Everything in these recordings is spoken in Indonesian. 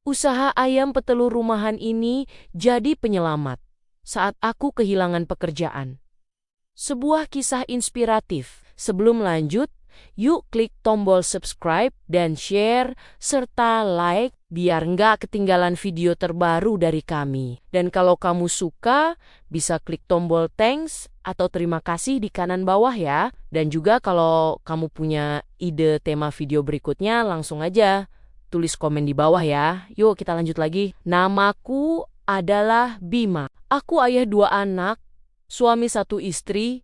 Usaha ayam petelur rumahan ini jadi penyelamat saat aku kehilangan pekerjaan. Sebuah kisah inspiratif. Sebelum lanjut, yuk klik tombol subscribe dan share, serta like biar nggak ketinggalan video terbaru dari kami. Dan kalau kamu suka, bisa klik tombol thanks atau terima kasih di kanan bawah ya. Dan juga kalau kamu punya ide tema video berikutnya, langsung aja tulis komen di bawah ya. Yuk kita lanjut lagi. Namaku adalah Bima. Aku ayah 2 anak, suami 1 istri,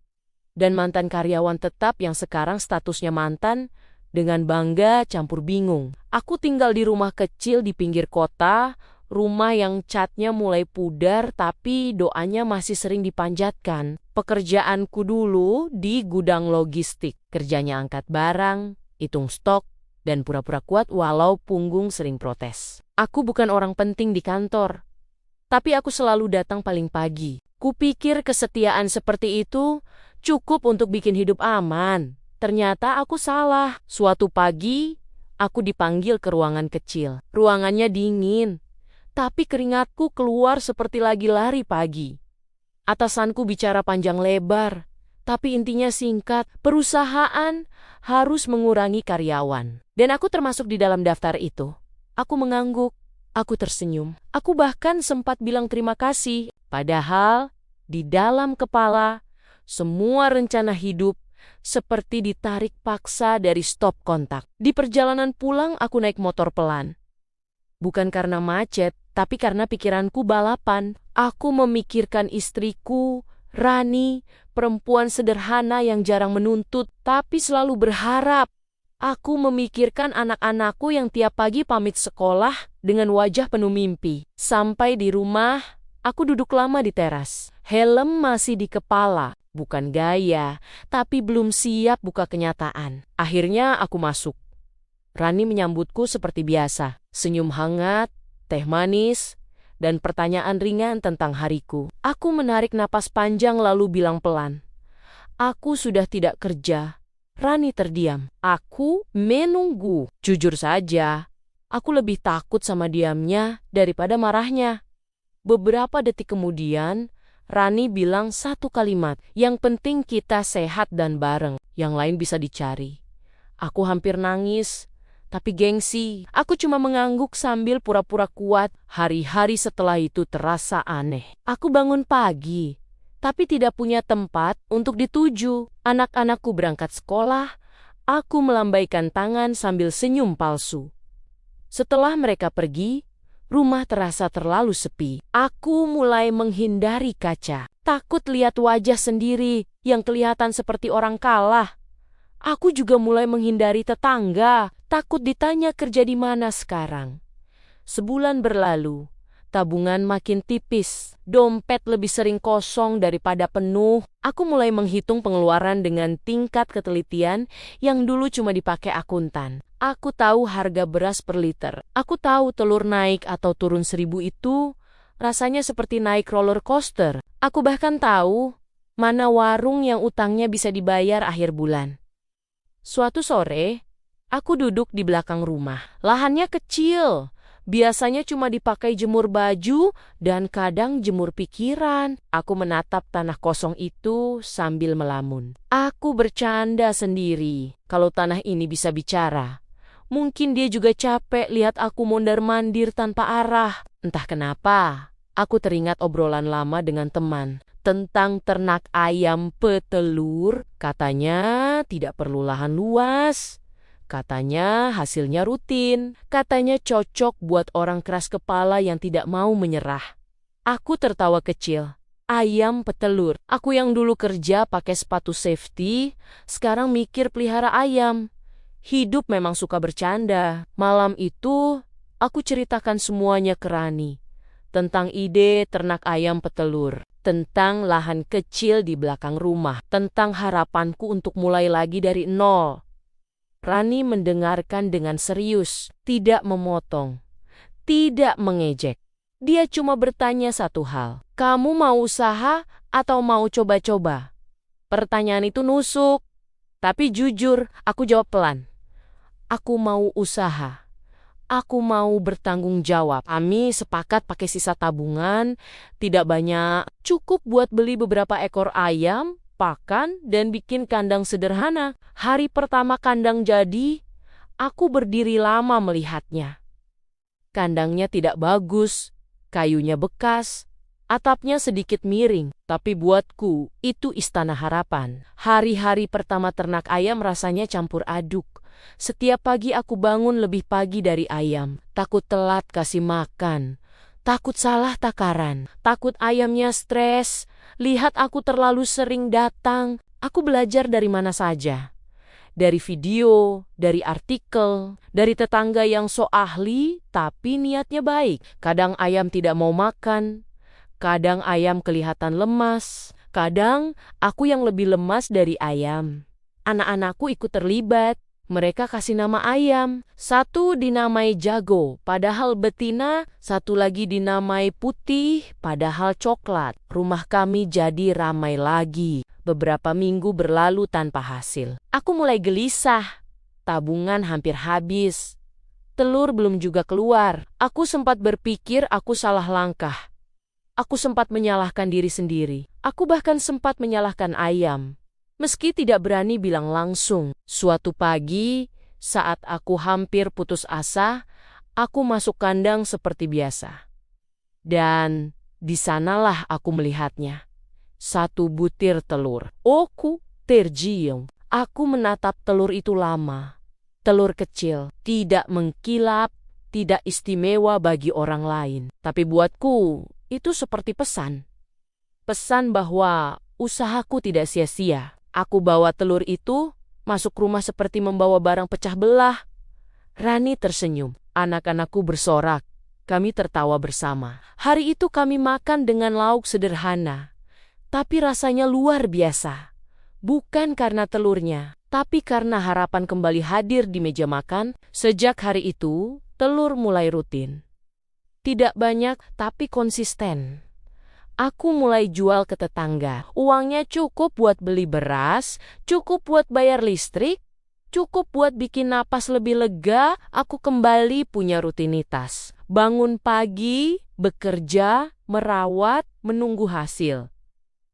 dan mantan karyawan tetap yang sekarang statusnya mantan, dengan bangga campur bingung. Aku tinggal di rumah kecil di pinggir kota, rumah yang catnya mulai pudar tapi doanya masih sering dipanjatkan. Pekerjaanku dulu di gudang logistik, kerjanya angkat barang, hitung stok, dan pura-pura kuat walau punggung sering protes. Aku bukan orang penting di kantor, tapi aku selalu datang paling pagi. Kupikir kesetiaan seperti itu cukup untuk bikin hidup aman. Ternyata aku salah. Suatu pagi, aku dipanggil ke ruangan kecil. Ruangannya dingin, tapi keringatku keluar seperti lagi lari pagi. Atasanku bicara panjang lebar, tapi intinya singkat. Perusahaan harus mengurangi karyawan. Dan aku termasuk di dalam daftar itu. Aku mengangguk. Aku tersenyum. Aku bahkan sempat bilang terima kasih. Padahal di dalam kepala, semua rencana hidup seperti ditarik paksa dari stop kontak. Di perjalanan pulang aku naik motor pelan. Bukan karena macet, tapi karena pikiranku balapan. Aku memikirkan istriku, Rani, perempuan sederhana yang jarang menuntut, tapi selalu berharap. Aku memikirkan anak-anakku yang tiap pagi pamit sekolah dengan wajah penuh mimpi. Sampai di rumah, aku duduk lama di teras. Helm masih di kepala, bukan gaya, tapi belum siap buka kenyataan. Akhirnya aku masuk. Rani menyambutku seperti biasa. Senyum hangat, teh manis, dan pertanyaan ringan tentang hariku. Aku menarik napas panjang lalu bilang pelan, "Aku sudah tidak kerja." Rani terdiam. Aku menunggu. Jujur saja, aku lebih takut sama diamnya daripada marahnya. Beberapa detik kemudian, Rani bilang satu kalimat, "Yang penting kita sehat dan bareng, yang lain bisa dicari." Aku hampir nangis, tapi gengsi. Aku cuma mengangguk sambil pura-pura kuat. Hari-hari setelah itu terasa aneh. Aku bangun pagi, tapi tidak punya tempat untuk dituju. Anak-anakku berangkat sekolah, aku melambaikan tangan sambil senyum palsu. Setelah mereka pergi, rumah terasa terlalu sepi. Aku mulai menghindari kaca, takut lihat wajah sendiri yang kelihatan seperti orang kalah. Aku juga mulai menghindari tetangga, takut ditanya kerja di mana sekarang. Sebulan berlalu. Tabungan makin tipis, dompet lebih sering kosong daripada penuh. Aku mulai menghitung pengeluaran dengan tingkat ketelitian yang dulu cuma dipakai akuntan. Aku tahu harga beras per liter. Aku tahu telur naik atau turun 1.000 itu rasanya seperti naik roller coaster. Aku bahkan tahu mana warung yang utangnya bisa dibayar akhir bulan. Suatu sore, aku duduk di belakang rumah. Lahannya kecil. Biasanya cuma dipakai jemur baju dan kadang jemur pikiran. Aku menatap tanah kosong itu sambil melamun. Aku bercanda sendiri. Kalau tanah ini bisa bicara, mungkin dia juga capek lihat aku mondar-mandir tanpa arah. Entah kenapa, aku teringat obrolan lama dengan teman tentang ternak ayam petelur. Katanya tidak perlu lahan luas. Katanya hasilnya rutin. Katanya cocok buat orang keras kepala yang tidak mau menyerah. Aku tertawa kecil. Ayam petelur. Aku yang dulu kerja pakai sepatu safety, sekarang mikir pelihara ayam. Hidup memang suka bercanda. Malam itu, aku ceritakan semuanya ke Rani. Tentang ide ternak ayam petelur. Tentang lahan kecil di belakang rumah. Tentang harapanku untuk mulai lagi dari nol. Rani mendengarkan dengan serius, tidak memotong, tidak mengejek. Dia cuma bertanya satu hal, "Kamu mau usaha atau mau coba-coba?" Pertanyaan itu nusuk, tapi jujur, aku jawab pelan. "Aku mau usaha. Aku mau bertanggung jawab. Kami sepakat pakai sisa tabungan, tidak banyak, cukup buat beli beberapa ekor ayam, pakan, dan bikin kandang sederhana. Hari pertama kandang jadi, aku berdiri lama melihatnya. Kandangnya tidak bagus, kayunya bekas, atapnya sedikit miring, tapi buatku itu istana harapan. Hari-hari pertama ternak ayam rasanya campur aduk. Setiap pagi aku bangun lebih pagi dari ayam, takut telat kasih makan, takut salah takaran, takut ayamnya stres, lihat aku terlalu sering datang. Aku belajar dari mana saja. Dari video, dari artikel, dari tetangga yang so ahli tapi niatnya baik. Kadang ayam tidak mau makan, kadang ayam kelihatan lemas, kadang aku yang lebih lemas dari ayam. Anak-anakku ikut terlibat. Mereka kasih nama ayam. Satu dinamai Jago, padahal betina. Satu lagi dinamai Putih, padahal coklat. Rumah kami jadi ramai lagi. Beberapa minggu berlalu tanpa hasil. Aku mulai gelisah. Tabungan hampir habis. Telur belum juga keluar. Aku sempat berpikir aku salah langkah. Aku sempat menyalahkan diri sendiri. Aku bahkan sempat menyalahkan ayam. Meski tidak berani bilang langsung, suatu pagi, saat aku hampir putus asa, aku masuk kandang seperti biasa. Dan di sanalah aku melihatnya. Satu butir telur. Aku terjiung. Aku menatap telur itu lama. Telur kecil, tidak mengkilap, tidak istimewa bagi orang lain. Tapi buatku, itu seperti pesan. Pesan bahwa usahaku tidak sia-sia. Aku bawa telur itu, masuk rumah seperti membawa barang pecah belah. Rani tersenyum, anak-anakku bersorak. Kami tertawa bersama. Hari itu kami makan dengan lauk sederhana. Tapi rasanya luar biasa. Bukan karena telurnya, tapi karena harapan kembali hadir di meja makan. Sejak hari itu, telur mulai rutin. Tidak banyak, tapi konsisten. Aku mulai jual ke tetangga. Uangnya cukup buat beli beras, cukup buat bayar listrik, cukup buat bikin napas lebih lega. Aku kembali punya rutinitas. Bangun pagi, bekerja, merawat, menunggu hasil.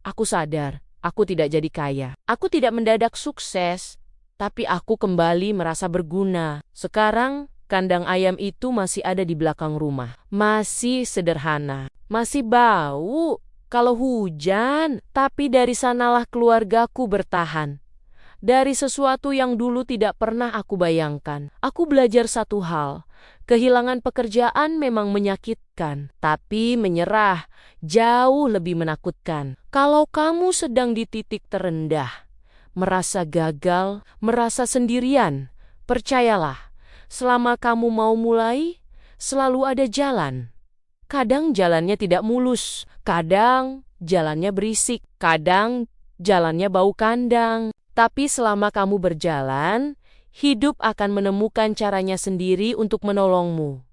Aku sadar, aku tidak jadi kaya. Aku tidak mendadak sukses, tapi aku kembali merasa berguna. Sekarang, kandang ayam itu masih ada di belakang rumah. Masih sederhana. Masih bau kalau hujan, tapi dari sanalah keluargaku bertahan. Dari sesuatu yang dulu tidak pernah aku bayangkan. Aku belajar satu hal, kehilangan pekerjaan memang menyakitkan, tapi menyerah jauh lebih menakutkan. Kalau kamu sedang di titik terendah, merasa gagal, merasa sendirian, percayalah, selama kamu mau mulai, selalu ada jalan. Kadang jalannya tidak mulus, kadang jalannya berisik, kadang jalannya bau kandang. Tapi selama kamu berjalan, hidup akan menemukan caranya sendiri untuk menolongmu.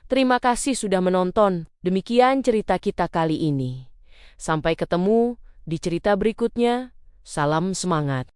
Terima kasih sudah menonton. Demikian cerita kita kali ini. Sampai ketemu di cerita berikutnya. Salam semangat.